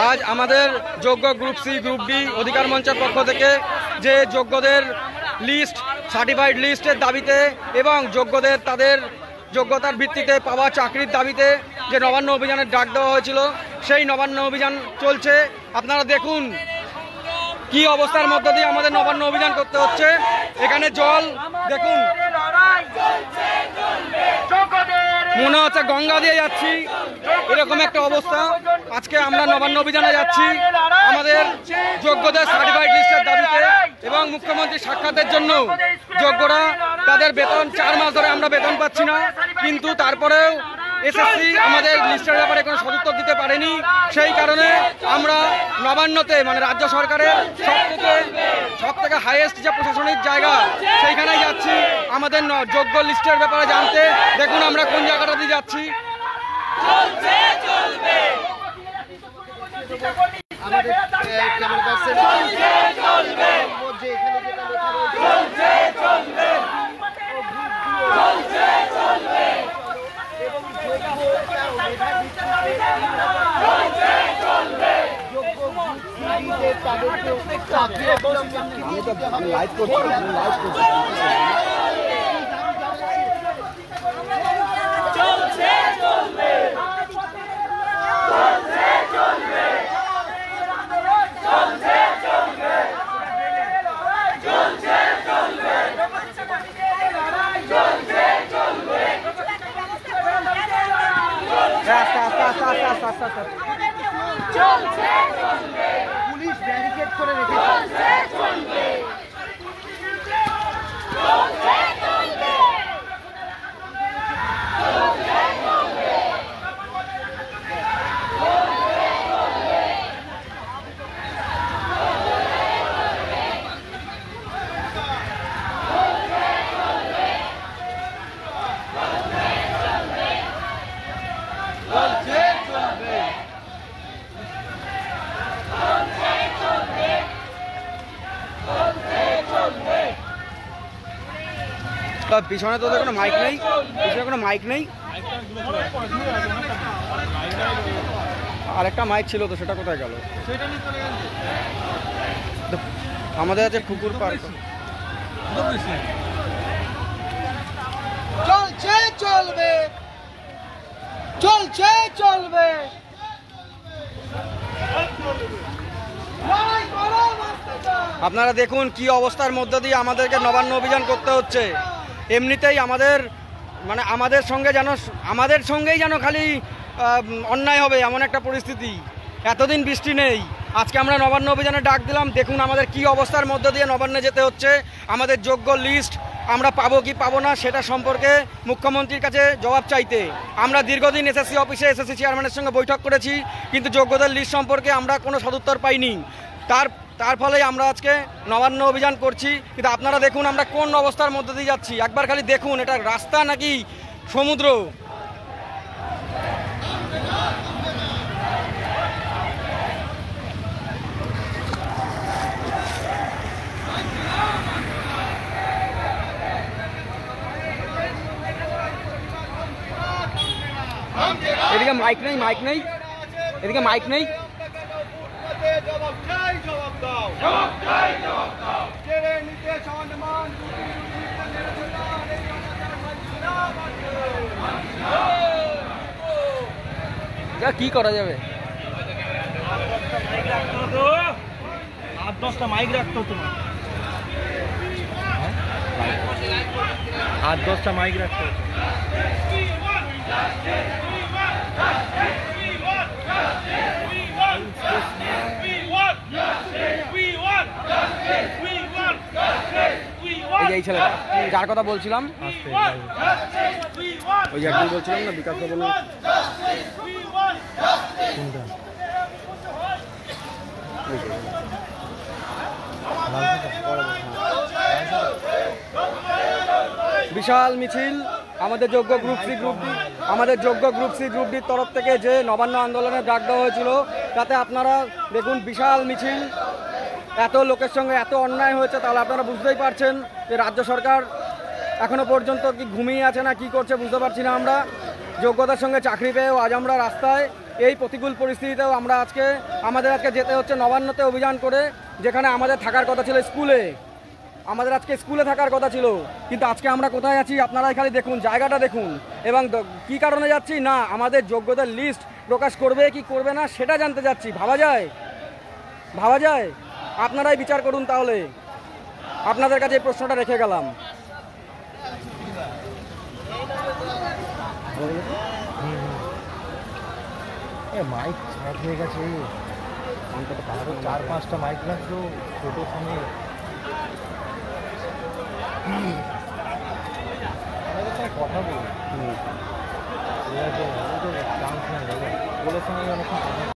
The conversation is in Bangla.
আজ আমাদের যোগ্য গ্রুপ সি গ্রুপ ডি অধিকার মঞ্চের পক্ষ থেকে যে যোগ্যদের লিস্ট সার্টিফাইড লিস্টের দাবিতে এবং যোগ্যদের তাদের যোগ্যতার ভিত্তিতে পাওয়া চাকরির দাবিতে যে নবান্ন অভিযানের ডাক দেওয়া হয়েছিল সেই নবান্ন অভিযান চলছে। আপনারা দেখুন কি অবস্থার মধ্য দিয়ে আমাদের নবান্ন অভিযান করতে হচ্ছে। এখানে জল দেখুন, মনে হচ্ছে গঙ্গা দিয়ে যাচ্ছি, এরকম একটা অবস্থা। আজকে আমরা নবান্ন অভিযানে যাচ্ছি আমাদের যোগ্যদের সার্টিফাইড লিস্টের দাবিতে এবং মুখ্যমন্ত্রীর সাক্ষাতের জন্য। যোগ্যরা তাদের বেতন 4 মাস ধরে আমরা বেতন পাচ্ছি না, কিন্তু তারপরেও এসএসসি আমাদের লিস্টের ব্যাপারে কোনো সদুত্তর দিতে পারেনি। সেই কারণে আমরা নবান্নতে মানে রাজ্য সরকারের সব থেকে হাইয়েস্ট যে প্রশাসনিক জায়গা সেইখানেই যাচ্ছি আমাদের যোগ্য লিস্টের ব্যাপারে জানতে। দেখুন আমরা কোন জায়গাটা দিয়ে যাচ্ছি। পুলিশ ব্যারিকেড করে রেখেছে। পিছনে তো কোনো মাইক নেই, পিছনে কোনো মাইক নেই। আরেকটা মাইক ছিল তো, সেটা কোথায় গেল? আমাদের আছে পুকুর পার্ক। চলছে চলবে, চলছে চলবে। আপনারা দেখুন কি অবস্থার মধ্য দিয়ে আমাদেরকে নবান্ন অভিযান করতে হচ্ছে। এমনিতেই আমাদের সঙ্গেই যেন খালি অন্যায় হবে এমন একটা পরিস্থিতি। এতদিন বৃষ্টি নেই, আজকে আমরা নবান্ন অভিযানে ডাক দিলাম। দেখুন আমাদের কি অবস্থার মধ্য দিয়ে নবান্নে যেতে হচ্ছে। আমাদের যোগ্য লিস্ট আমরা পাবো কি পাবো না সেটা সম্পর্কে মুখ্যমন্ত্রীর কাছে জবাব চাইতে। আমরা দীর্ঘদিন এসএসসি অফিসে এসএসসি চেয়ারম্যানের সঙ্গে বৈঠক করেছি, কিন্তু যোগ্যদের লিস্ট সম্পর্কে আমরা কোনো সদুত্তর পাইনি। তার ফলেই আমরা আজকে নবান্ন অভিযান করছি। কিন্তু আপনারা দেখুন আমরা কোন অবস্থার মধ্যে দিয়ে যাচ্ছি। একবার খালি দেখুন, এটা রাস্তা নাকি সমুদ্র। এদিকে মাইক নেই, এদিকে মাইক নেই। কি করা যাবে? 8-10টা মাইক রাখতো তোমার, 8-10টা মাইক রাখতো। এই ছেলেটা যার কথা বলছিলাম, ওই যে একদিন বলছিলাম না বিকাশ ভবন, বিশাল মিছিল আমাদের যোগ্য গ্রুপ সি গ্রুপ ডির তরফ থেকে যে নবান্ন আন্দোলনের ডাক দেওয়া হয়েছিল, তাতে আপনারা দেখুন বিশাল মিছিল। এত লোকের সঙ্গে এত অন্যায় হয়েছে, তাহলে আপনারা বুঝতেই পারছেন যে রাজ্য সরকার এখনো পর্যন্ত কি ঘুমিয়ে আছে না কি করছে বুঝতে পারছি না। আমরা যোগ্যতার সঙ্গে চাকরি পেয়েও আজ আমরা রাস্তায় এই প্রতিকূল পরিস্থিতিতেও আমরা আমাদের আজকে যেতে হচ্ছে নবান্নতে অভিযান করে, যেখানে আমাদের থাকার কথা ছিল স্কুলে। আমাদের আজকে স্কুলে থাকার কথা ছিল, কিন্তু আজকে আমরা কোথায় আছি আপনারাই খালি দেখুন, জায়গাটা দেখুন। এবং কি কারণে যাচ্ছি না, আমাদের যোগ্যতার লিস্ট প্রকাশ করবে কি করবে না সেটা জানতে যাচ্ছি। ভাবা যায়? আপনারাই বিচার করুন। তাহলে আপনাদের কাছে এই প্রশ্নটা রেখে গেলাম। মাইক ছাড় হয়ে গেছে, আরো 4-5টা মাইক লাগতো ছোটোর সঙ্গে। কথা বলি চান্স নেই, বলে সঙ্গে অনেক